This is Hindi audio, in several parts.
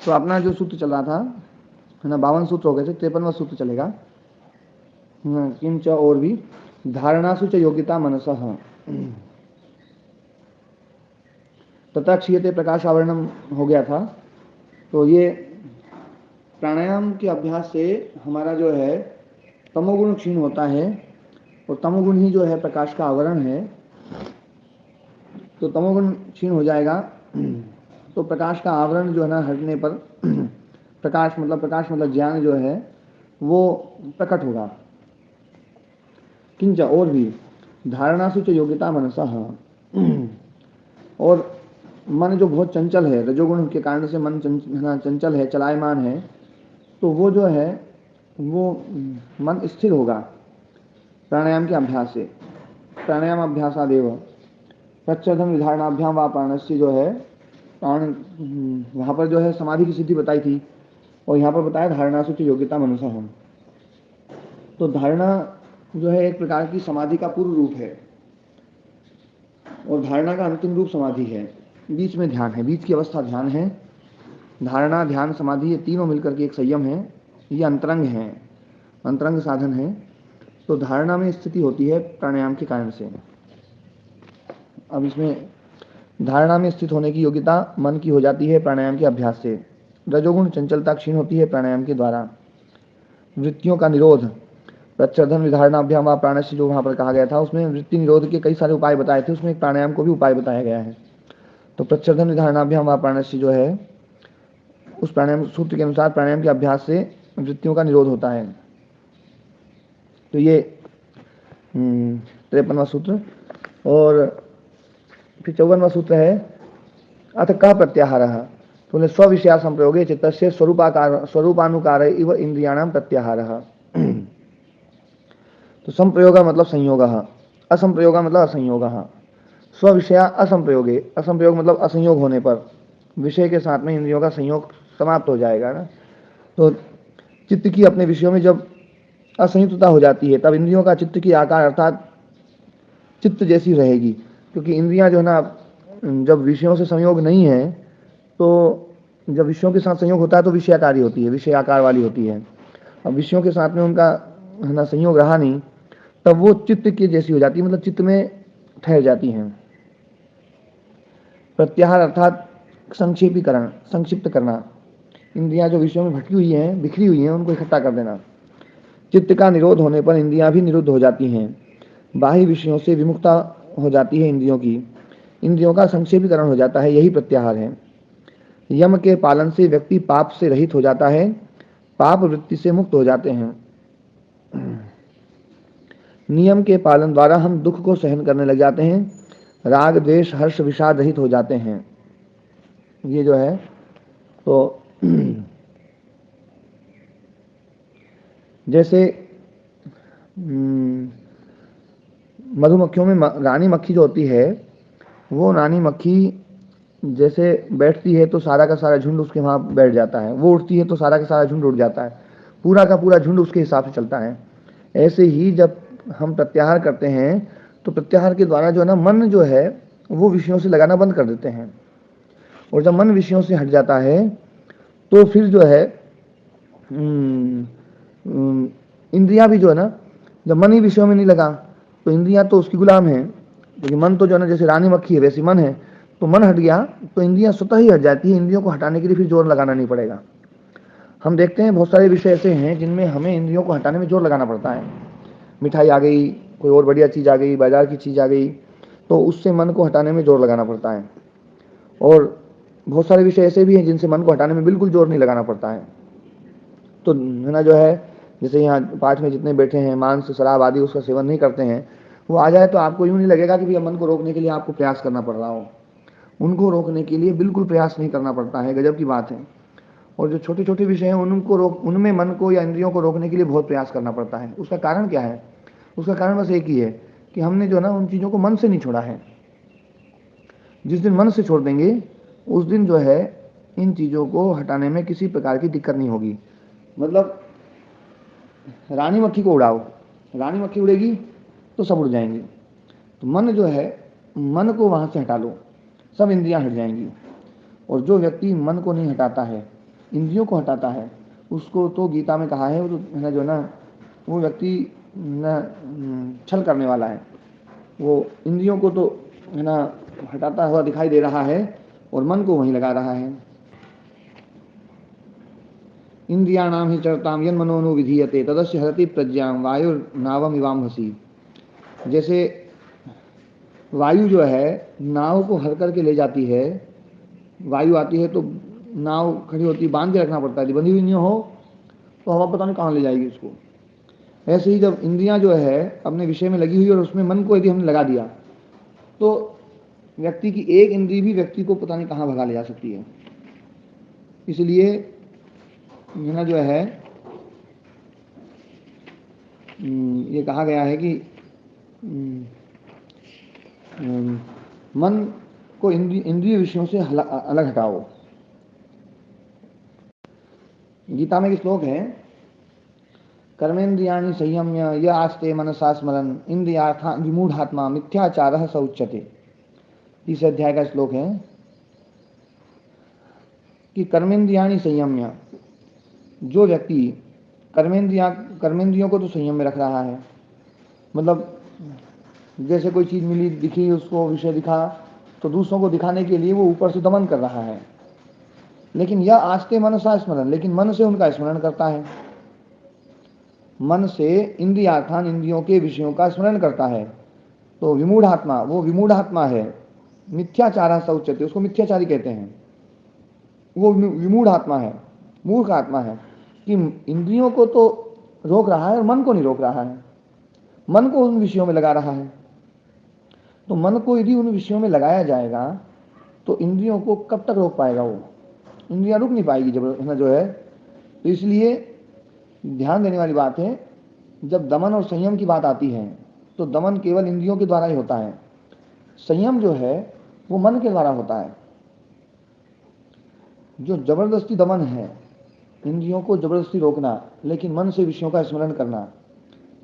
तो अपना जो सूत्र चल रहा था है ना, 52 सूत्र हो गए थे, 53वां सूत्र चलेगा। किंच और भी धारणासु च योग्यता मनसः तथा क्षीयते प्रकाश आवरणम हो गया था। तो ये प्राणायाम के अभ्यास से हमारा जो है तमोगुण क्षीण होता है, और तमोगुण ही जो है प्रकाश का आवरण है। तो तमोगुण क्षीण हो जाएगा तो प्रकाश का आवरण जो है ना हटने पर प्रकाश मतलब ज्ञान जो है वो प्रकट होगा। किंच और भी धारणासु च योग्यता मनसः और मन जो बहुत चंचल है, रजोगुण के कारण से मन चंचल है, चलायमान है, तो वो जो है वो मन स्थिर होगा प्राणायाम के अभ्यास से। प्राणायाम अभ्यासादेव प्रच्छदम विधारणाभ्याम व प्राणस्य जो है प्राण, वहाँ पर जो है समाधि की सिद्धि बताई थी, और यहाँ पर बताया धारणासु च योग्यता मनसः। तो धारणा जो है एक प्रकार की समाधि का पूर्व रूप है, और धारणा का अंतिम रूप समाधि है। बीच में ध्यान है, बीच की अवस्था ध्यान है। धारणा, ध्यान, समाधि ये तीनों मिलकर के एक संयम है, ये अंतरंग है, अंतरंग साधन है। तो धारणा में स्थिति होती है प्राणायाम के कारण से। अब इसमें धारणा में स्थित होने की योग्यता मन की हो जाती है प्राणायाम के अभ्यास से। रजोगुण चंचलता क्षीण होती है प्राणायाम के द्वारा। वृत्तियों का निरोध प्रच्छदन विधारणाभ्याम व प्राणस्य जो वहाँ पर कहा गया था, उसमें वृत्ति निरोध के कई सारे उपाय बताए थे, उसमें एक प्राणायाम को भी उपाय बताया गया है। तो प्रच्छदन विधारणाभ्याम व प्राणस्य जो है उस प्राणायाम सूत्र के अनुसार प्राणायाम के अभ्यास से वृत्तियों का निरोध होता है। तो ये 53वां सूत्र। और फिर 54वां सूत्र है अथ कः प्रत्याहारः। तो बोले स्विषया संप्रयोगे चित्तस्य स्वरूपानुकार इव इंद्रियाणां प्रत्याहारः। तो संप्रयोग मतलब संयोग, असंप्रयोग मतलब असंयोग। स्विषया असंप्रयोगे, असंप्रयोग मतलब असंयोग होने पर, विषय के साथ में इंद्रियों का संयोग समाप्त हो जाएगा ना। तो चित्त की अपने विषयों में जब असंयुक्तता हो जाती है, तब इंद्रियों का चित्त की आकार अर्थात चित्त जैसी रहेगी, क्योंकि इंद्रियां जो है ना जब विषयों से संयोग नहीं है, तो जब विषयों के साथ संयोग होता है तो विषयाकारी होती है, विषय आकार वाली होती है। अब विषयों के साथ में उनका है ना संयोग रहा नहीं, तब वो चित्त की जैसी हो जाती है, मतलब चित्त में ठहर जाती हैं। प्रत्याहार अर्थात संक्षेपीकरण, संक्षिप्त करना। इंद्रियां जो विषयों में भटकी हुई हैं, बिखरी हुई हैं, उनको इकट्ठा कर देना। चित्त का निरोध होने पर इंद्रियां भी निरुद्ध हो जाती हैं, बाह्य विषयों से विमुक्ता हो जाती है इंद्रियों की, इंद्रियों का संक्षेपीकरण हो जाता है, यही प्रत्याहार है। यम के पालन से व्यक्ति पाप से रहित हो जाता है, पाप वृत्ति से मुक्त हो जाते हैं। नियम के पालन द्वारा हम दुख को सहन करने लग जाते हैं, राग द्वेष हर्ष विषाद रहित हो जाते हैं। ये जो है तो जैसे मधुमक्खियों में रानी मक्खी जो होती है, वो रानी मक्खी जैसे बैठती है तो सारा का सारा झुंड उसके वहाँ बैठ जाता है, वो उठती है तो सारा का सारा झुंड उठ जाता है, पूरा का पूरा झुंड उसके हिसाब से चलता है। ऐसे ही जब हम प्रत्याहार करते हैं तो प्रत्याहार के द्वारा जो है ना मन जो है वो विषयों से लगाना बंद कर देते हैं, और जब मन विषयों से हट जाता है तो फिर जो है इंद्रियां भी जो है ना, जब मन ही विषयों में नहीं लगा तो इंद्रियां तो उसकी गुलाम है, क्योंकि मन तो जो है ना जैसे रानी मक्खी है वैसी मन है, तो मन हट गया तो इंद्रियां स्वतः ही हट जाती है, इंद्रियों को हटाने के लिए फिर जोर लगाना नहीं पड़ेगा। हम देखते हैं बहुत सारे विषय ऐसे हैं जिनमें हमें इंद्रियों को हटाने में जोर लगाना पड़ता है। मिठाई आ गई, कोई और बढ़िया चीज़ आ गई, बाजार की चीज़ आ गई, तो उससे मन को हटाने में जोर लगाना पड़ता है। और बहुत सारे विषय ऐसे भी हैं जिनसे मन को हटाने में बिल्कुल जोर नहीं लगाना पड़ता है। तो है ना जो है जैसे यहाँ पाठ में जितने बैठे हैं मांस शराब आदि उसका सेवन नहीं करते हैं, वो आ जाए तो आपको यूँ नहीं लगेगा कि भैया मन को रोकने के लिए आपको प्रयास करना पड़ रहा हो। उनको रोकने के लिए बिल्कुल प्रयास नहीं करना पड़ता है, गजब की बात है। और जो छोटे छोटे विषय हैं उनमें मन को या इंद्रियों को रोकने के लिए बहुत प्रयास करना पड़ता है। उसका कारण क्या है? उसका कारण बस एक ही है कि हमने जो है ना उन चीज़ों को मन से नहीं छोड़ा है। जिस दिन मन से छोड़ देंगे उस दिन जो है इन चीज़ों को हटाने में किसी प्रकार की दिक्कत नहीं होगी। मतलब रानी मक्खी को उड़ाओ, रानी मक्खी उड़ेगी तो सब उड़ जाएंगे। तो मन जो है, मन को वहाँ से हटा लो, सब इंद्रियां हट जाएंगी। और जो व्यक्ति मन को नहीं हटाता है इंद्रियों को हटाता है, उसको तो गीता में कहा है वो तो है ना, जो ना वो व्यक्ति ना छल करने वाला है, वो इंद्रियों को तो है ना हटाता हुआ दिखाई दे रहा है और मन को वहीं लगा रहा है। इंद्रियाणाम ही चरताम यन मनोनु विधीयते तदस्य हरति प्रज्ञाम वायुर्नावम इवाम हसी। जैसे वायु जो है नाव को हर करके ले जाती है, वायु आती है तो नाव खड़ी होती है, बांध के रखना पड़ता है, यदि बंधी हुई नहीं हो तो हवा पता नहीं कहाँ ले जाएगी उसको। ऐसे ही जब इंद्रियां जो है अपने विषय में लगी हुई और उसमें मन को यदि हमने लगा दिया तो व्यक्ति की एक इंद्री भी व्यक्ति को पता नहीं कहाँ भगा ले जा सकती है। इसलिए यहाँ जो है ये कहा गया है कि मन को इंद्रिय विषयों से अलग हटाओ। गीता में एक श्लोक है, कर्मेन्द्रियाणि संयम्य य आस्ते मनसा स्मरन् इंद्रियार्थान् विमूढ़ात्मा मिथ्याचारः स उच्यते। तीसरे अध्याय का श्लोक है कि कर्मेन्द्रियाणि संयम्य, जो व्यक्ति कर्मेंद्रियों को तो संयम में रख रहा है, मतलब जैसे कोई चीज़ मिली दिखी उसको विषय दिखा तो दूसरों को दिखाने के लिए वो ऊपर से दमन कर रहा है, लेकिन यह आस्ते मनसा स्मरण, लेकिन मन से उनका स्मरण करता है, मन से इंद्रियार्थान इंद्रियों के विषयों का स्मरण करता है, तो विमूढ़ात्मा, वो विमूढ़ात्मा है, मिथ्याचार स उच्यते, उसको मिथ्याचारी कहते हैं। वो विमूढ़ आत्मा है, मूर्ख आत्मा है कि इंद्रियों को तो रोक रहा है और मन को नहीं रोक रहा है, मन को उन विषयों में लगा रहा है। तो मन को यदि उन विषयों में लगाया जाएगा तो इंद्रियों को कब तक रोक पाएगा, वो इंद्रियां रुक नहीं पाएगी जब जो है। तो इसलिए ध्यान देने वाली बात है, जब दमन और संयम की बात आती है तो दमन केवल इंद्रियों के द्वारा ही होता है, संयम जो है वो मन के द्वारा होता है। जो जबरदस्ती दमन है, इंद्रियों को जबरदस्ती रोकना लेकिन मन से विषयों का स्मरण करना,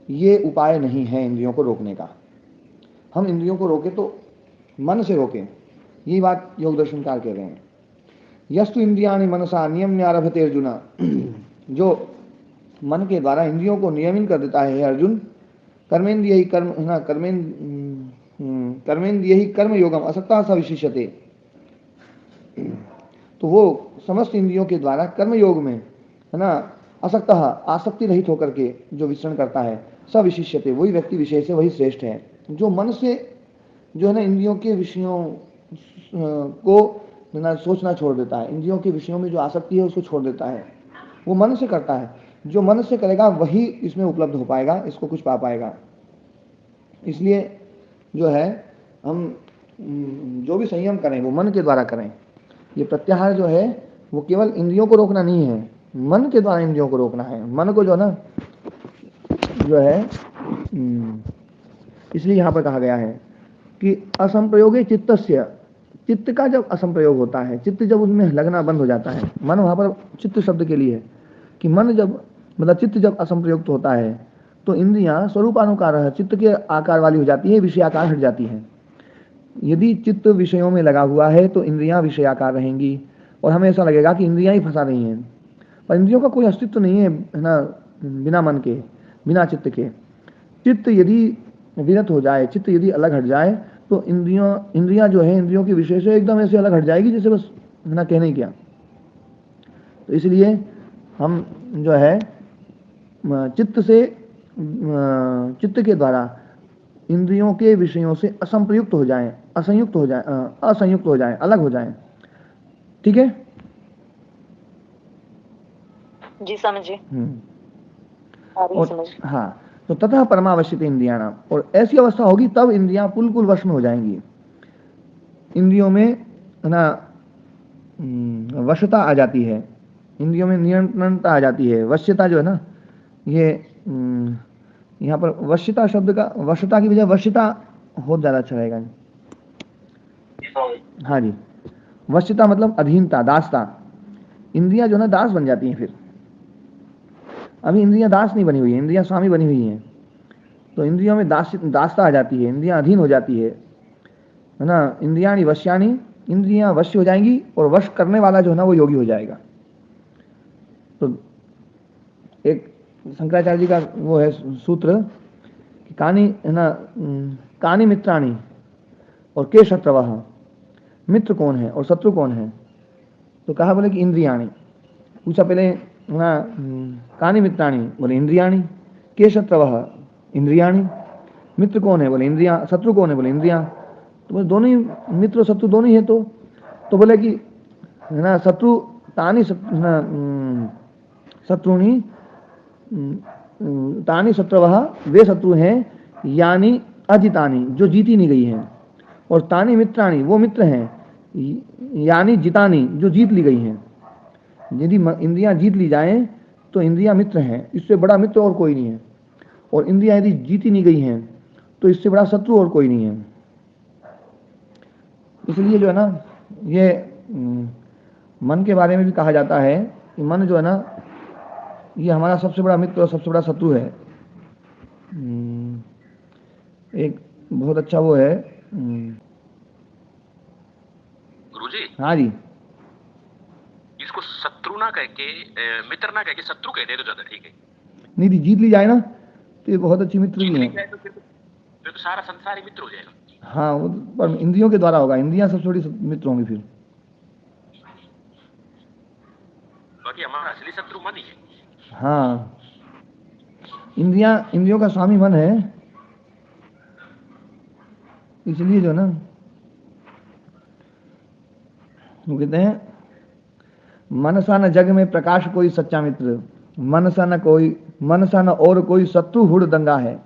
ये उपाय नहीं है इंद्रियों को रोकने का। हम इंद्रियों को रोके तो मन से रोकें, यही बात योग दर्शनकार कह रहे हैं। यस्तु इंद्रियाणि मनसा नियम्य आरभते अर्जुन, जो मन के द्वारा इंद्रियों को नियमित कर देता है अर्जुन, कर्मेंद्रिय ही कर्म योगम असक्ता स विशिष्यते, तो वो समस्त इंद्रियों के द्वारा कर्म योग में है ना असक्त आसक्ति रहित होकर के जो विचरण करता है, स विशिष्यते, वही व्यक्ति विशेष है, वही श्रेष्ठ है। जो मन से जो है ना इंद्रियों के विषयों को ना सोचना छोड़ देता है, इंद्रियों के विषयों में जो आसक्ति है उसको छोड़ देता है, वो मन से करता है। जो मन से करेगा वही इसमें उपलब्ध हो पाएगा, इसको कुछ पा पाएगा। इसलिए जो है हम जो भी संयम करें वो मन के द्वारा करें। ये प्रत्याहार जो है वो केवल इंद्रियों को रोकना नहीं है, मन के द्वारा इंद्रियों को रोकना है। मन को जो ना जो है इसलिए यहाँ पर कहा गया है कि असंप्रयोगे चित्तस्य, चित्त का जब असंप्रयोग होता है, चित्त जब उसमें लगना बंद हो जाता है, मन वहाँ पर चित्त शब्द के लिए है कि मन जब मतलब चित्त जब असंप्रयुक्त होता है तो इंद्रियां स्वरूपानुकार चित्त के आकार वाली हो जाती है, विषय आकार हट जाती हैं। यदि चित्त विषयों में लगा हुआ है तो इंद्रियां विषयाकार रहेंगी और हमें ऐसा लगेगा कि इंद्रियां ही फंसा रही हैं, पर इंद्रियों का कोई अस्तित्व नहीं है ना बिना मन के, बिना चित्त के। चित्त यदि विरत हो जाए, चित्त यदि अलग हट जाए तो इंद्रियां जो है इंद्रियों के विषय से एकदम ऐसे अलग हट जाएगी जैसे बस ना कहने ही क्या। तो इसलिए हम जो है चित्त के द्वारा इंद्रियों के विषयों से असंप्रयुक्त हो जाएं, असंयुक्त हो जाएं, अलग हो जाएं। ठीक है जी, समझे। और हाँ, तो तथा परमावश्यक इंद्रियाणाम, और ऐसी अवस्था होगी तब इंद्रियां बिल्कुल वश में हो जाएंगी, इंद्रियों में है ना वशता आ जाती है, इंद्रियों में नियंत्रणता आ जाती है। वश्यता जो है ना, ये यहाँ पर वश्यता शब्द का वशता की बजाय वश्यता हो ज़्यादा अच्छा रहेगा। हाँ जी, वश्यता मतलब अधीनता, दासता। इंद्रियां जो है ना दास बन जाती हैं फिर। अभी इंद्रियां दास नहीं बनी हुई है, इंद्रियां स्वामी बनी हुई हैं, तो इंद्रियों में दासता आ जाती है, इंद्रियां अधीन हो जाती है ना। इंद्रियाणि वश्यानि, इंद्रियां वश्य हो जाएंगी और वश करने वाला जो है ना वो योगी हो जाएगा। तो एक शंकराचार्य जी का वो है सूत्र कि कानी है ना, कानी मित्राणी और के शत्रवः, मित्र कौन है और शत्रु कौन है। तो कहा बोले कि इंद्रियाणी। पूछा पहले ना, कानी मित्राणी, बोले इंद्रियाणी। के शत्रवः, इंद्रियाणी। मित्र कौन है, बोले इंद्रिया। शत्रु कौन है, बोले इंद्रिया। तो बोले दोनों ही मित्र और शत्रु दोनों ही है। तो बोले कि है ना, शत्रु तानी शत्रुनी तानी शत्रवः, वे शत्रु हैं यानी अजितानी, जो जीती नहीं गई हैं। और तानी मित्राणी, वो मित्र हैं यानी जितानी, जो जीत ली गई हैं। यदि इंद्रियां जीत ली जाएं तो इंद्रियां मित्र हैं, इससे बड़ा मित्र और कोई नहीं है। और इंद्रियां यदि जीती नहीं गई हैं तो इससे बड़ा शत्रु और कोई नहीं है। इसलिए जो है ना, ये मन के बारे में भी कहा जाता है कि मन जो है ना, ये हमारा सबसे बड़ा मित्र और सबसे बड़ा शत्रु है। एक बहुत अच्छा वो है। गुरुजी, हाँ जी, इसको शत्रु ना कह के मित्र ना कह के शत्रु कह दे तो ज्यादा ठीक है। नहीं थी, जीत ली जाए ना तो ये बहुत अच्छी मित्र जीत भी ली है। जाए तो फिर तो सारा संसार ही मित्र हो जाएगा। हाँ, वो पर इंद्रियों के द्वारा होगा, इंद्रियां सबसे बड़ी मित्र होंगी फिर। बाकी हमारा असली शत्रु मन ही है। हाँ, इंद्रियों का स्वामी मन है। इसलिए जो ना, वो कहते हैं मनसा न जग में प्रकाश कोई सच्चा मित्र, मनसा न और कोई शत्रु हुड़ दंगा है।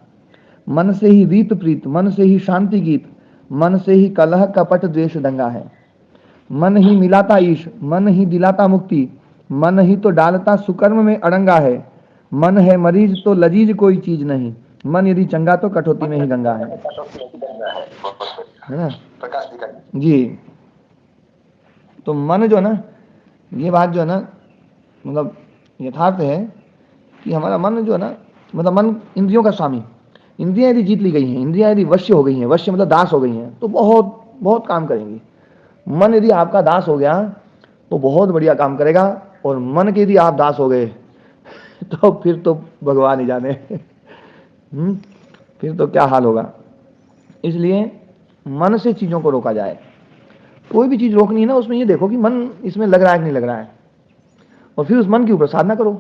मन से ही रीत प्रीत, मन से ही शांति गीत, मन से ही कलह कपट द्वेष दंगा है। मन ही मिलाता ईश, मन ही दिलाता मुक्ति, मन ही तो डालता सुकर्म में अड़ंगा है। मन है मरीज तो लजीज कोई चीज नहीं, मन यदि चंगा तो कटौती में ही गंगा है ना जी। तो मन जो है ना, ये बात जो है ना, मतलब यथार्थ है कि हमारा मन जो है ना, मतलब मन इंद्रियों का स्वामी। इंद्रियां यदि जीत ली गई हैं, इंद्रियां यदि वश्य हो गई हैं, वश्य मतलब दास हो गई हैं, तो बहुत बहुत काम करेंगी। मन यदि आपका दास हो गया तो बहुत बढ़िया काम करेगा। और मन के यदि आप दास हो गए तो फिर तो भगवान ही जाने फिर तो क्या हाल होगा। इसलिए मन से चीजों को रोका जाए। कोई भी चीज रोकनी है ना, उसमें ये देखो कि मन इसमें लग रहा है कि नहीं लग रहा है, और फिर उस मन के ऊपर साधना करो।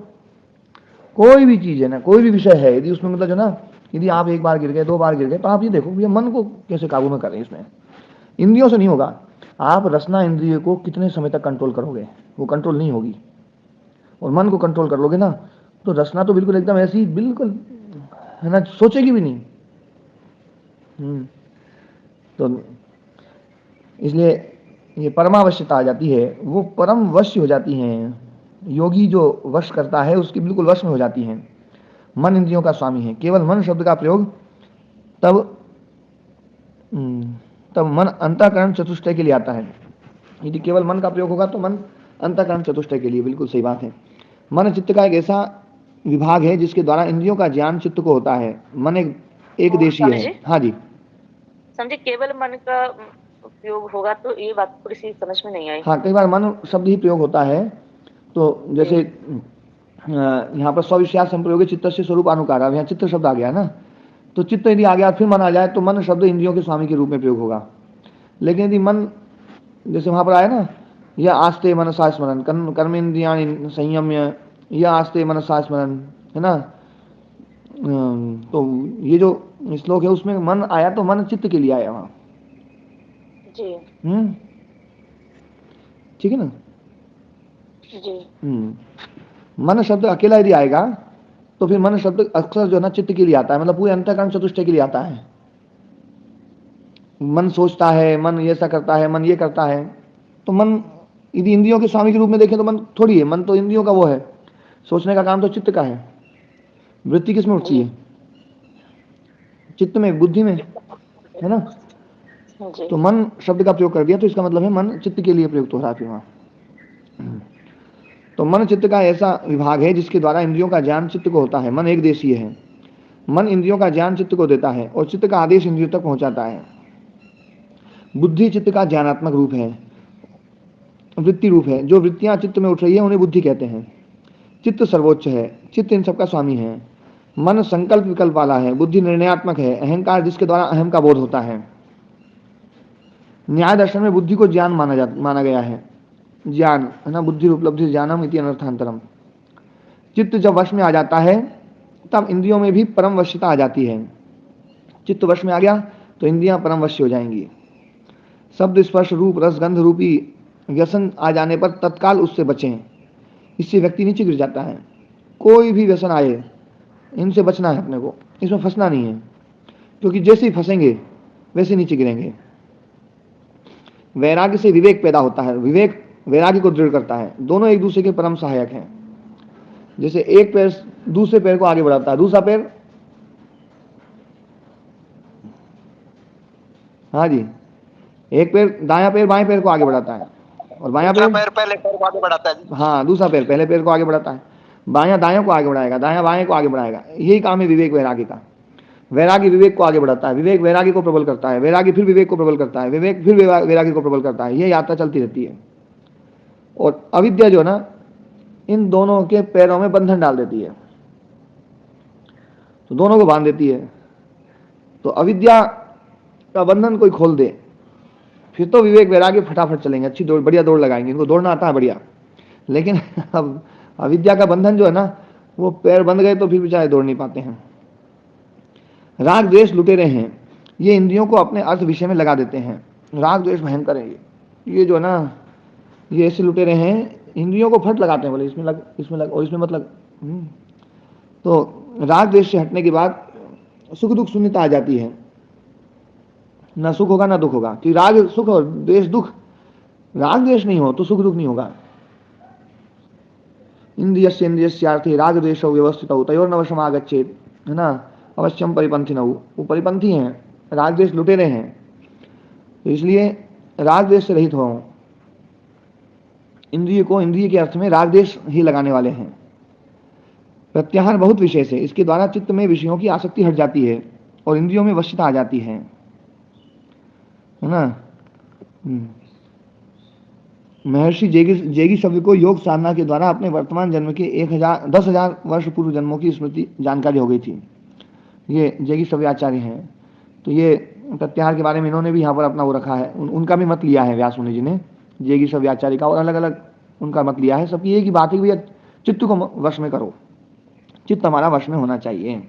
कोई भी चीज है ना, कोई भी विषय है, यदि उसमें मतलब जो ना, यदि आप एक बार गिर गए, दो बार गिर गए, तो आप ये देखो ये मन को कैसे काबू में करें। इसमें इंद्रियों से नहीं होगा। आप रसना इंद्रिय को कितने समय तक कंट्रोल करोगे, वो कंट्रोल नहीं होगी। और मन को कंट्रोल कर लोगे ना, तो रसना तो बिल्कुल एकदम ऐसी, बिल्कुल है ना, सोचेगी भी नहीं। तो इसलिए ये परमावश्यता आ जाती है, वो परम वश्य हो जाती हैं। योगी जो वश करता है उसकी बिल्कुल वश में हो जाती हैं। मन इंद्रियों का स्वामी है। केवल मन शब्द का प्रयोग तब मन अंतःकरण चतुष्टय के लिए आता है। यदि केवल मन का प्रयोग होगा तो मन अंतःकरण चतुष्टय के लिए, बिल्कुल सही बात है। मन चित्त का एक ऐसा विभाग है जिसके द्वारा इंद्रियों का ज्ञान चित्त को होता है। मन एक देशीय है। हाँ जी, समझे, केवल मन का उपयोग होगा तो ये बात थोड़ी सी समझ में नहीं आई। हाँ, कई बार मन शब्द ही प्रयोग होता है। तो जैसे यहाँ पर स्विषया संप्रयोग चित्त से स्वरूप अनुकार, अब यहाँ चित्त शब्द आ गया ना, तो चित्त यदि आ गया फिर मन आ जाए तो मन शब्द इंद्रियों के स्वामी के रूप में प्रयोग होगा। लेकिन यदि मन जैसे वहाँ पर आया ना, यह आस्ते मनसा स्मरण कर्मेन्द्रियाणि संयम्य, यह आस्ते मनसा स्मरण, है ना। तो ये जो श्लोक है उसमें मन आया तो मन चित्त के लिए आया वहाँ जी। ठीक है ना जी। मन शब्द अकेला यदि आएगा तो फिर मन शब्द अक्सर जो है ना चित्त के लिए आता है, मतलब पूरे अंतःकरण चतुष्टय के लिए आता है। मन सोचता है, मन ऐसा करता है, मन ये करता है। तो मन यदि इंद्रियों के स्वामी के रूप में देखें तो मन थोड़ी है, मन तो इंद्रियों का वो है। सोचने का काम तो चित्त का है। वृत्ति किसमें उठती है? चित्त में, बुद्धि में, है ना। तो मन शब्द का प्रयोग कर दिया तो इसका मतलब है मन चित्त के लिए प्रयुक्त हो रहा है फिर वहां। तो मन चित्त का ऐसा विभाग है जिसके द्वारा इंद्रियों का ज्ञान चित्त को होता है। मन एक देशीय है। मन इंद्रियों का ज्ञान चित्त को देता है और चित्त का आदेश इंद्रियों तक पहुंचाता है। बुद्धि चित्त का ज्ञानात्मक रूप है, वृत्ति रूप है। जो वृत्तियां चित्त में उठ रही है उन्हें बुद्धि कहते हैं। चित्त सर्वोच्च है, चित्त इन सबका स्वामी है। मन संकल्प विकल्प वाला है, बुद्धि निर्णयात्मक है, अहंकार जिसके द्वारा अहम का बोध होता है। न्याय दर्शन में बुद्धि को ज्ञान माना गया है। ज्ञान है ना, बुद्धि उपलब्धि ज्ञानम इति अनर्थांतरम। चित्त जब वश में आ जाता है तब इंद्रियों में भी परम वश्यता आ जाती है। चित्त वश में आ गया तो इंद्रियां परम वश्य हो जाएंगी। शब्द स्पर्श रूप रस गंध रूपी व्यसन आ जाने पर तत्काल उससे बचें, इससे व्यक्ति नीचे गिर जाता है। कोई भी व्यसन आए इनसे बचना है अपने को, इसमें फंसना नहीं है, क्योंकि जैसे ही फंसेंगे वैसे नीचे गिरेंगे। वैराग्य से विवेक पैदा होता है, विवेक वैराग्य को दृढ़ करता है। दोनों एक दूसरे के परम सहायक हैं। जैसे एक पैर दूसरे पैर को आगे बढ़ाता है, दूसरा पैर, हाँ जी, एक पैर दायां पैर बाएं पैर को आगे बढ़ाता है, और बायां पैर पहले पैर को आगे बढ़ाता है। हाँ, दूसरा पैर पहले पैर को आगे बढ़ाता है। बायां दायां को आगे बढ़ाएगा, दायां बाएं को आगे बढ़ाएगा। यही काम है विवेक वैराग्य का। वैराग्य विवेक को आगे बढ़ाता है, विवेक वैराग्य को प्रबल करता है, वैराग्य फिर विवेक को प्रबल करता है, विवेक फिर वैराग्य को प्रबल करता है। यह यात्रा चलती रहती है। और अविद्या जो ना इन दोनों के पैरों में बंधन डाल देती है, तो दोनों को बांध देती है। तो अविद्या का बंधन कोई खोल दे, फिर तो विवेक वैराग्य फटाफट चलेंगे, अच्छी दौड़, बढ़िया दौड़ लगाएंगे, इनको दौड़ना आता है बढ़िया। लेकिन अब अविद्या का बंधन जो है ना, वो पैर बंध गए तो फिर बेचारे दौड़ नहीं पाते हैं। राग द्वेष लुटेरे हैं, ये इंद्रियों को अपने अर्थ विषय में लगा देते हैं। राग द्वेष भयंकर है ये जो है ना, ये ऐसे लुटेरे हैं, इंद्रियों को फट लगाते हैं, बोले इसमें लग, इसमें लग, और इसमें मत लग। तो राग द्वेष से हटने के बाद सुख दुख शून्यता आ जाती है। ना सुख होगा ना दुख होगा, कि राग सुख और द्वेष दुख। राग द्वेष नहीं हो तो सुख दुख नहीं होगा। इंद्रियस्य इंद्रियस्यार्थे राग द्वेषौ व्यवस्थितौ तयोर्न वशम आगच्छेत्, है ना, अवश्यम परिपंथिनौ। वो परिपंथी हैं, राग द्वेष लुटेरे हैं, तो इसलिए राग द्वेष से रहित हो। इंद्रिय को इंद्रिय के अर्थ में राग द्वेष ही लगाने वाले हैं। प्रत्याहार बहुत विशेष है, इसके द्वारा चित्त में विषयों की आसक्ति हट जाती है और इंद्रियों में वश्यता आ जाती है ना। महर्षि जेगी सव्य को योग साधना के द्वारा अपने वर्तमान जन्म के 10,000 वर्ष पूर्व जन्मों की स्मृति जानकारी हो गई थी। ये जेगी सव्य आचार्य हैं, तो ये प्रत्याहार के बारे में इन्होंने भी यहाँ पर अपना वो रखा है। उनका भी मत लिया है व्यास मुनि जी ने, जेगी सव्य आचार्य का, और अलग अलग उनका मत लिया है। सबकी एक ही बात है कि भैया चित्त को वश में करो, चित्त हमारा वश में होना चाहिए।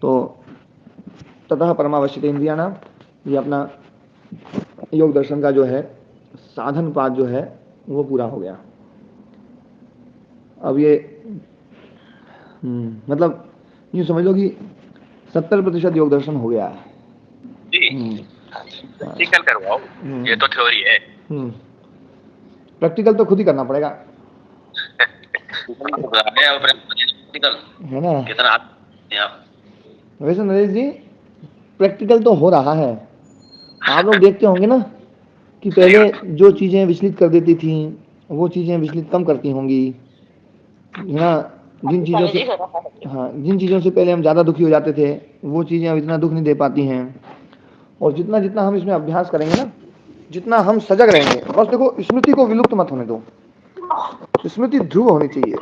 तो ततः परमावश्यक इंद्रिया नाम, ये अपना योग दर्शन का जो है साधन पाठ जो है वो पूरा हो गया। अब ये मतलब यूँ समझ लो कि 70% योग दर्शन हो गया है जी। प्रैक्टिकल करवाओ, ये तो थ्योरी है। प्रैक्टिकल तो खुद ही करना पड़ेगा, है ना। कितना वैसे नरेश जी प्रैक्टिकल तो हो रहा है। आप लोग देखते होंगे ना कि पहले जो चीजें विचलित कर देती थी वो चीजें विचलित कम करती होंगी, है ना। जिन चीजों से, हाँ, जिन चीजों से पहले हम ज्यादा दुखी हो जाते थे वो चीजें अब इतना दुख नहीं दे पाती हैं। और जितना जितना हम इसमें अभ्यास करेंगे ना, जितना हम सजग रहेंगे, बस देखो स्मृति को विलुप्त मत होने दो, स्मृति ध्रुव होनी चाहिए।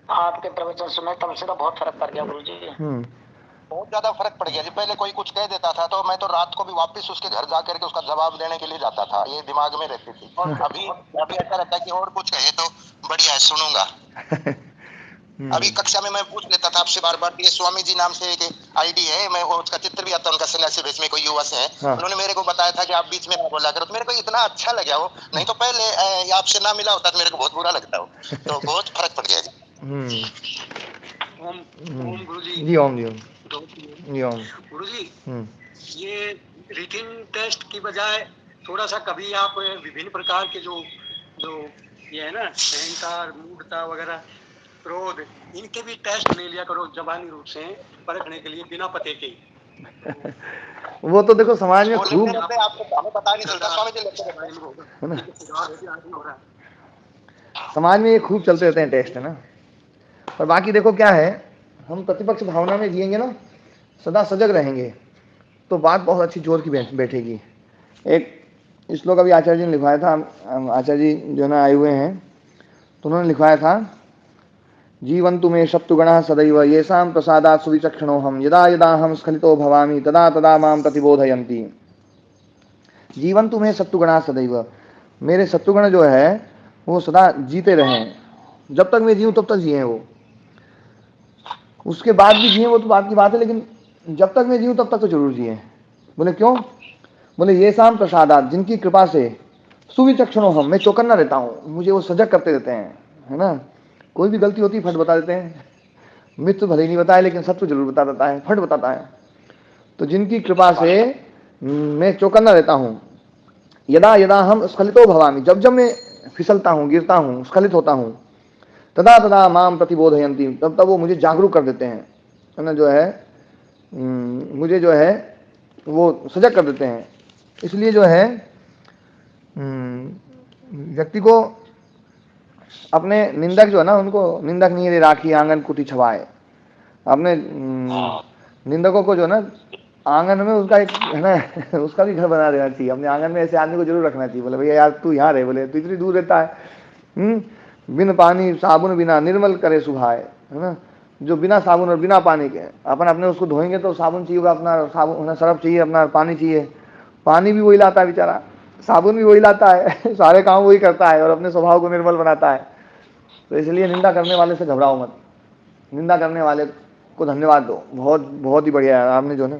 आपके प्रवचन सुने तब से तो बहुत फर्क पड़ गया गुरुजी। बहुत ज्यादा फर्क पड़ गया जी। पहले कोई कुछ कह देता था तो मैं तो रात को भी वापस उसके घर जाकर के उसका जवाब देने के लिए जाता था, ये दिमाग में रहती थी। और अभी ऐसा रहता है कि और कुछ कहे तो बढ़िया है, सुनूंगा। अभी कक्षा में मैं पूछ लेता था आपसे बार बार, ये स्वामी जी नाम से एक आईडी है, मैं उसका चित्र भी आता है उनका, सन्यासी वेश में कोई युवा से है। हाँ। उन्होंने मेरे को बताया था कि आप बीच में ना बोला करो, तो मेरे को इतना अच्छा लगा वो। नहीं तो पहले आपसे ना मिला होता तो मेरे को बहुत बुरा लगता हो। तो बहुत फर्क पड़ गया जी। ओम गुरुजी जी, ओम जी, ओम गुरुजी। ये रिटिन टेस्ट की बजाय थोड़ा सा कभी आप विभिन्न प्रकार के जो ये है ना, अहंकार, मूढ़ता वगैरह, क्रोध, इनके भी टेस्ट ले लिया करो जबानी रूप से परखने के लिए, बिना पते के। वो तो देखो समाज में खूब, आपको पता नहीं चलता स्वामी जी, है ना, समाज में ये खूब चलते रहते हैं टेस्ट, है ना। और बाकी देखो क्या है, हम प्रतिपक्ष भावना में जिएंगे ना, सदा सजग रहेंगे, तो बात बहुत अच्छी जोर की बैठेगी। एक श्लोक अभी आचार्य जी ने लिखवाया था, आचार्य जी जो ना आए हुए हैं, तो उन्होंने लिखवाया था जीवन्तु मे शत्रुगणः सदैव येषां प्रसादात् सुविचक्षणो हम यदा यदा हम स्खलितो भवामि तदा तदा मां प्रतिबोधयन्ति। जीवन्तु मे शत्रुगणः सदैव, मेरे शत्रुगण जो है वो सदा जीते रहें, जब तक मैं जीऊँ तब तक जिए वो, उसके बाद भी जिए वो तो बात की बात है, लेकिन जब तक मैं जीऊँ तब तक तो जरूर जिए। बोले क्यों? बोले ये शाम प्रसादात, जिनकी कृपा से सुविचक्षणो हम, मैं चौकन्ना रहता हूँ, मुझे वो सजग करते रहते हैं, है ना। कोई भी गलती होती है फट बता देते हैं, मित्र भले ही नहीं बताए लेकिन शत्रु जरूर बता देता है, फट बताता है। तो जिनकी कृपा से मैं चौकन्ना रहता हूँ, यदा यदा हम स्खलितो भवामि, जब जब मैं फिसलता हूँ, गिरता हूँ, स्खलित होता हूँ, तदा तदा माम प्रतिबोधयन्ति, तब तब वो मुझे जागरूक कर देते हैं, है ना, जो है मुझे जो है वो सजग कर देते हैं। इसलिए जो है व्यक्ति को अपने निंदक जो है ना, उनको निंदक नहीं रे राखी आंगन कुटी छवाए, अपने निंदकों को जो है ना आंगन में उसका एक है ना उसका भी घर बना देना चाहिए, अपने आंगन में ऐसे आदमी को जरूर रखना चाहिए। बोले भैया यार तू यहाँ रहे, बोले तू इतनी दूर रहता है, बिन पानी साबुन बिना निर्मल करे सुभाए, है ना, जो बिना साबुन और बिना पानी के अपन अपने उसको धोएंगे तो साबुन चाहिए होगा, अपना साबुन सर्फ चाहिए, अपना पानी चाहिए, पानी भी वही लाता है बेचारा, साबुन भी वही लाता है सारे काम वही करता है और अपने स्वभाव को निर्मल बनाता है। तो इसलिए निंदा करने वाले से घबराओ मत, निंदा करने वाले को धन्यवाद दो, बहुत बहुत ही बढ़िया है आपने जो है।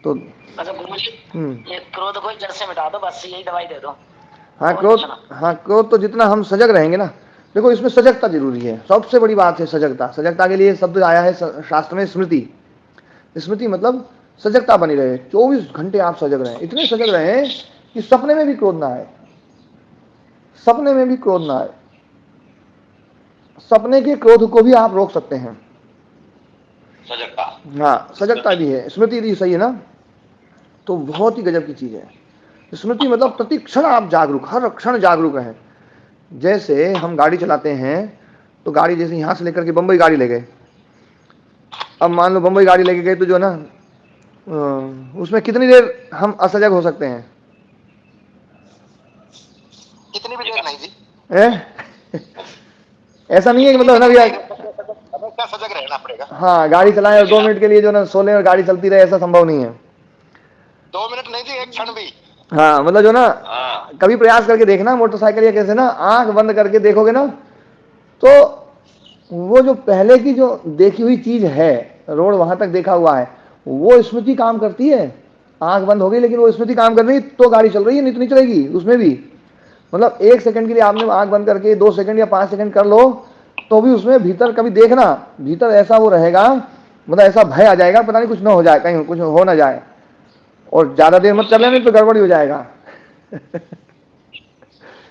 तो अच्छा गुरुजी, ये क्रोध को जड़ से मिटा दो, बस यही दवाई दे दो। हाँ क्रोध तो जितना हम सजग रहेंगे ना, देखो इसमें सजगता जरूरी है, सबसे बड़ी बात है सजगता। सजगता के लिए शब्द आया है शास्त्र में स्मृति। स्मृति मतलब सजगता बनी रहे, 24 घंटे आप सजग रहें, इतने सजग रहें कि सपने में भी क्रोध ना आए, सपने में भी क्रोध ना आए। सपने के क्रोध को भी आप रोक सकते हैं, सजगता, हाँ सजगता भी है, स्मृति भी सही है ना, तो बहुत ही गजब की चीज है स्मृति। मतलब प्रति क्षण आप जागरूक, हर क्षण जागरूक हैं। जैसे हम गाड़ी चलाते हैं तो गाड़ी जैसे यहाँ से लेकर के बम्बई गाड़ी ले गए, अब मान लो बम्बई गाड़ी लेके गए तो जो है ना उसमें कितनी देर हम असजग हो सकते हैं? कितनी भी देर नहीं जी। ऐसा नहीं है कि मतलब है ना भैया क्या सजग रहना पड़ेगा। हाँ गाड़ी चलाएं और 2 मिनट के लिए जो ना सोले और गाड़ी चलती रहे, ऐसा संभव नहीं है। 2 मिनट नहीं जी, एक क्षण भी। हाँ मतलब जो ना कभी प्रयास करके देखना, मोटरसाइकिल या कैसे ना आंख बंद करके देखोगे ना, तो वो जो पहले की जो देखी हुई चीज है, रोड वहां तक देखा हुआ है, वो स्मृति काम करती है। आंख बंद हो गई लेकिन वो स्मृति काम कर रही तो गाड़ी चल रही है, नहीं तो नहीं चलेगी उसमें भी। मतलब 1 सेकंड के लिए आपने आंख बंद करके 2 सेकंड या 5 सेकंड कर लो, तो भी उसमें भीतर कभी देखना, भीतर ऐसा वो रहेगा, मतलब ऐसा भय आ जाएगा, पता नहीं कुछ ना हो जाए, कहीं कुछ हो ना जाए, और ज्यादा देर मत कर लेना तो गड़बड़ी हो जाएगा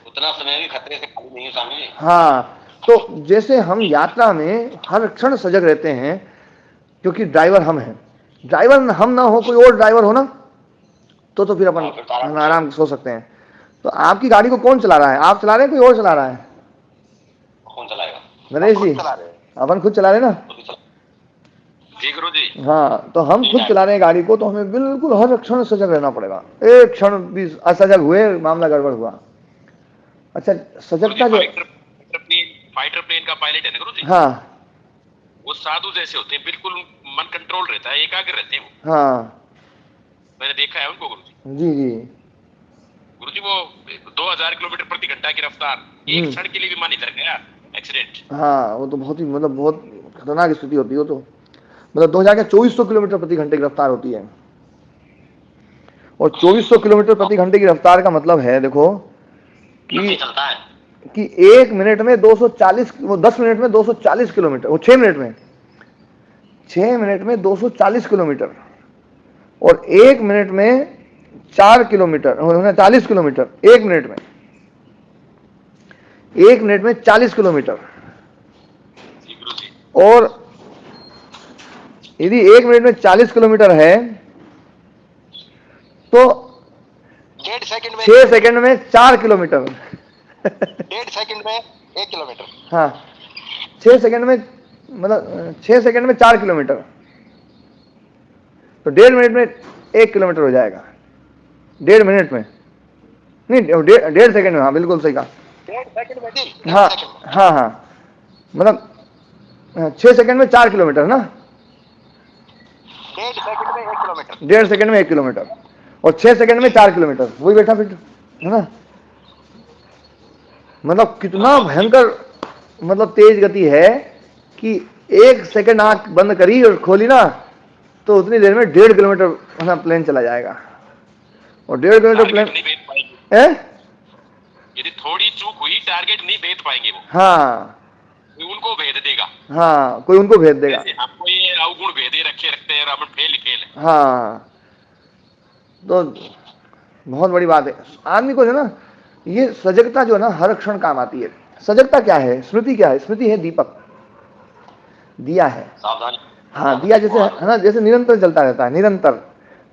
उतना समय भी खतरे से खाली नहीं है स्वामी। हाँ तो जैसे हम यात्रा में हर क्षण सजग रहते हैं, क्योंकि ड्राइवर हम हैं, ड्राइवर हम ना हो, कोई और ड्राइवर हो ना, तो फिर अपन आराम सो सकते हैं। तो आपकी गाड़ी को कौन चला रहा है? आप चला रहे हैं, कोई और चला रहा है? कौन चलाएगा? नरेश जी, अपन खुद चला रहे ना जी गुरु जी। हाँ तो हम खुद चला रहे हैं गाड़ी को, तो हमें बिल्कुल हर क्षण सजग रहना पड़ेगा। एक क्षण भी असजग हुए मामला गड़बड़ हुआ। अच्छा सजगता जो फाइटर प्लेन का पायलट है ना गुरु जी, हाँ वो साधु जैसे होते हैं, बिल्कुल मन कंट्रोल रहता है, एकाग्र रहते हैं वो। हाँ मैंने देखा है उनको गुरु जी जी गुरु जी। वो 2000 किलोमीटर प्रति घंटा की रफ्तार, एक क्षण के लिए भी मान इधर गया एक्सीडेंट। हाँ वो तो बहुत ही मतलब बहुत खतरनाक स्थिति होती है। वो तो मतलब 2400 किलोमीटर प्रति घंटे की रफ्तार होती है, और 2400 किलोमीटर प्रति घंटे की रफ्तार का मतलब है देखो चलता है कि 1 मिनट में 240, वो 10 मिनट में 240 किलोमीटर, वो 6 मिनट में 240 किलोमीटर, और 1 मिनट में 4 किलोमीटर, 40 किलोमीटर 1 मिनट में, 1 मिनट में 40 किलोमीटर। और यदि 1 मिनट में 40 किलोमीटर है तो 1.5 सेकंड में 6 सेकंड में 4 किलोमीटर 1.5 सेकंड में 1 किलोमीटर। हाँ 6 सेकंड में, मतलब 6 सेकंड में 4 किलोमीटर, तो 1.5 मिनट में 1 किलोमीटर हो जाएगा। 1.5 मिनट में नहीं, 1.5 सेकंड में, हाँ बिल्कुल सही कहा। 1.5 सेकंड में जी। हाँ हाँ हाँ मतलब 6 सेकंड में 4 किलोमीटर ना, 1.5 सेकंड में 1 किलोमीटर, 1.5 सेकंड में 1 किलोमीटर, और 6 सेकंड में 4 किलोमीटर, वही बैठा फिर, है ना। मतलब कितना भयंकर, मतलब तेज गति है कि 1 सेकंड आंख बंद करी और खोली ना तो उतनी देर में 1.5 किलोमीटर है ना प्लेन चला जाएगा। और 1.5 किलोमीटर प्लेन नहीं भेद पाएंगे, है, यदि थोड़ी चूक हुई टारगेट नहीं भेद पाएंगे वो, हाँ कोई उनको भेद देगा। हाँ, कोई उनको भेज देगा। जैसे हमको ये अवगुण भेदे रखते हैं और अपन फेल ही फेल है। हाँ, तो बहुत बड़ी बात है आदमी को जो ना, ये सजगता जो है ना हर क्षण काम आती है। सजगता क्या है, स्मृति क्या है, स्मृति है दीपक, दिया है। सावधानी, हाँ, दिया जैसे है ना, जैसे निरंतर जलता रहता है, निरंतर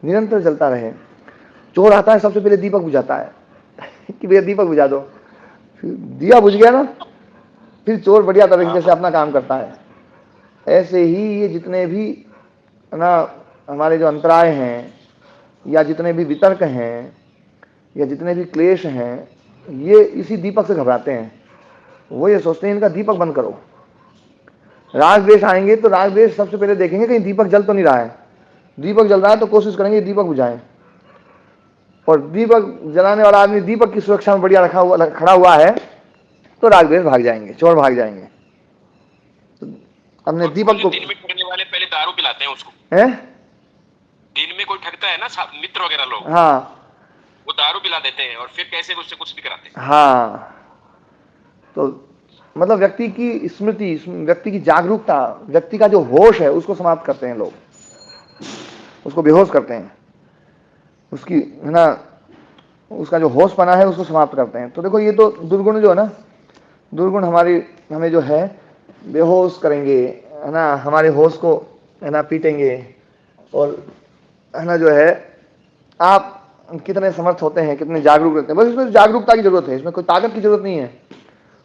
निरंतर जलता रहे। चोर आता है सबसे पहले दीपक बुझाता है कि भैया दीपक बुझा दो, फिर दिया बुझ गया ना, फिर चोर बढ़िया तरीके से अपना काम करता है। ऐसे ही ये जितने भी ना हमारे जो अंतराय हैं, या जितने भी वितर्क हैं, या जितने भी क्लेश हैं, ये इसी दीपक से घबराते हैं। वो ये सोचते हैं इनका दीपक बंद करो। राग द्वेष आएंगे तो राग द्वेष सबसे पहले देखेंगे कहीं दीपक जल तो नहीं रहा है। दीपक जल रहा है तो कोशिश करेंगे दीपक बुझाएं, और दीपक जलाने वाला आदमी दीपक की सुरक्षा में बढ़िया खड़ा हुआ है तो राग द्वेष भाग जाएंगे, चोर भाग जाएंगे। तो हमने दीपक को, दिन में ठगने वाले पहले दारू पिलाते हैं उसको, है दिन में कोई ठगता है ना मित्र वगैरह लोग, हाँ, वो दारू पिला देते हैं और फिर कैसे उससे कुछ भी कराते हैं। हाँ, तो मतलब व्यक्ति की स्मृति, व्यक्ति की जागरूकता, व्यक्ति का जो होश है उसको समाप्त करते हैं लोग, उसको बेहोश करते हैं, उसकी है ना, उसका जो होश पना है उसको समाप्त करते हैं। तो देखो ये तो दुर्गुण जो है ना, दुर्गुण हमें जो है बेहोश करेंगे, है ना, हमारे होश को है ना पीटेंगे। और है ना जो है आप कितने समर्थ होते हैं, कितने जागरूक रहते हैं, बस इसमें जागरूकता की जरूरत है, इसमें कोई ताकत की जरूरत नहीं है।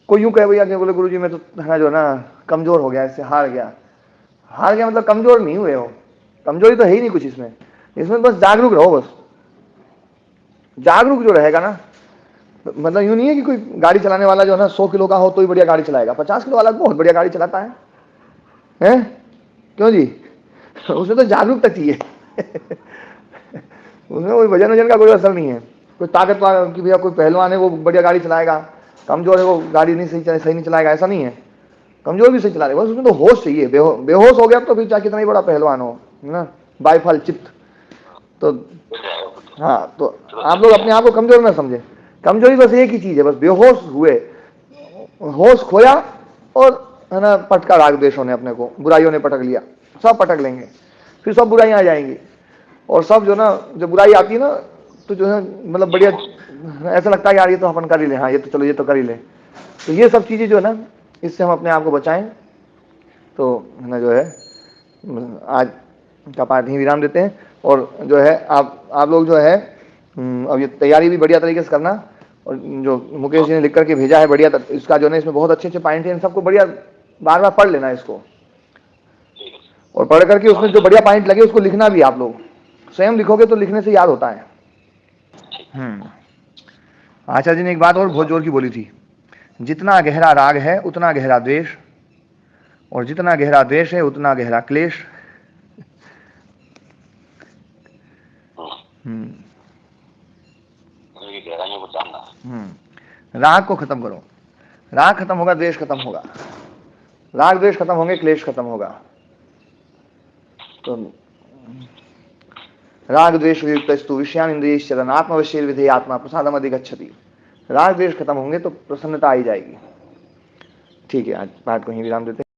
कोई यूं कहे भैया कि बोले गुरुजी मैं तो है ना जो है ना कमजोर हो गया, इससे हार गया। हार गया मतलब कमजोर नहीं हुए हो, कमजोरी तो है ही नहीं कुछ इसमें। इसमें बस जागरूक रहो, बस जागरूक जो रहेगा ना, मतलब यूं नहीं है कि कोई गाड़ी चलाने वाला जो है ना 100 किलो का हो तो ही बढ़िया गाड़ी चलाएगा, 50 किलो वाला बहुत बढ़िया गाड़ी चलाता है, हैं? क्यों जी? उसमें तो जागरूकता चाहिए उसमें कोई वजन का कोई असर नहीं है। कोई ताकतवर कि भैया कोई पहलवान है वो बढ़िया गाड़ी चलाएगा, कमजोर है वो गाड़ी नहीं सही नहीं चलाएगा, ऐसा नहीं है। कमजोर भी सही चला लेगा, बस उसमें तो होश चाहिए। बेहोश हो गया तो फिर चाहे कितना ही बड़ा पहलवान हो, है ना, बाइफल चित्त। तो हाँ, तो आप लोग अपने आप को कमजोर ना समझे। कमजोरी बस एक ही चीज है, बस बेहोश हुए, होश खोया और है ना पटका राग द्वेषों ने अपने को, बुराइयों ने पटक लिया, सब पटक लेंगे, फिर सब बुराइयां आ जाएंगी। और सब जो ना, जब बुराई आती है ना तो जो है मतलब बढ़िया ऐसा लगता है यार ये तो अपन कर ही ले, हाँ ये तो चलो ये तो कर ही ले। तो ये सब चीजें जो है ना, इससे हम अपने आप को बचाएं। तो है ना जो है आज का पाठ ही विराम देते हैं। और जो है आप लोग जो है अब ये तैयारी भी बढ़िया तरीके से करना। और जो मुकेश जी ने लिख करके भेजा है बढ़िया, इसका जो है इसमें बहुत अच्छे अच्छे पॉइंट हैं, इन सबको बढ़िया बार बार पढ़ लेना इसको, और पढ़ करके उसमें जो बढ़िया पॉइंट लगे उसको लिखना भी। आप लोग स्वयं लिखोगे तो लिखने से याद होता है। आचार्य जी ने एक बात और बहुत जोर की बोली थी, जितना गहरा राग है उतना गहरा द्वेष, और जितना गहरा द्वेष है उतना गहरा क्लेश। राग को खत्म करो, राग खत्म होगा द्वेष खत्म होगा, राग द्वेष खत्म होंगे क्लेश खत्म होगा। तो राग द्वेष वियुक्तस्तु विषयान इंद्रियश्चरन् आत्मवश्येन विधेय आत्मा प्रसादम अधिगच्छति। राग द्वेष खत्म होंगे तो प्रसन्नता आई जाएगी। ठीक है, आज पाठ को ही विराम देते हैं।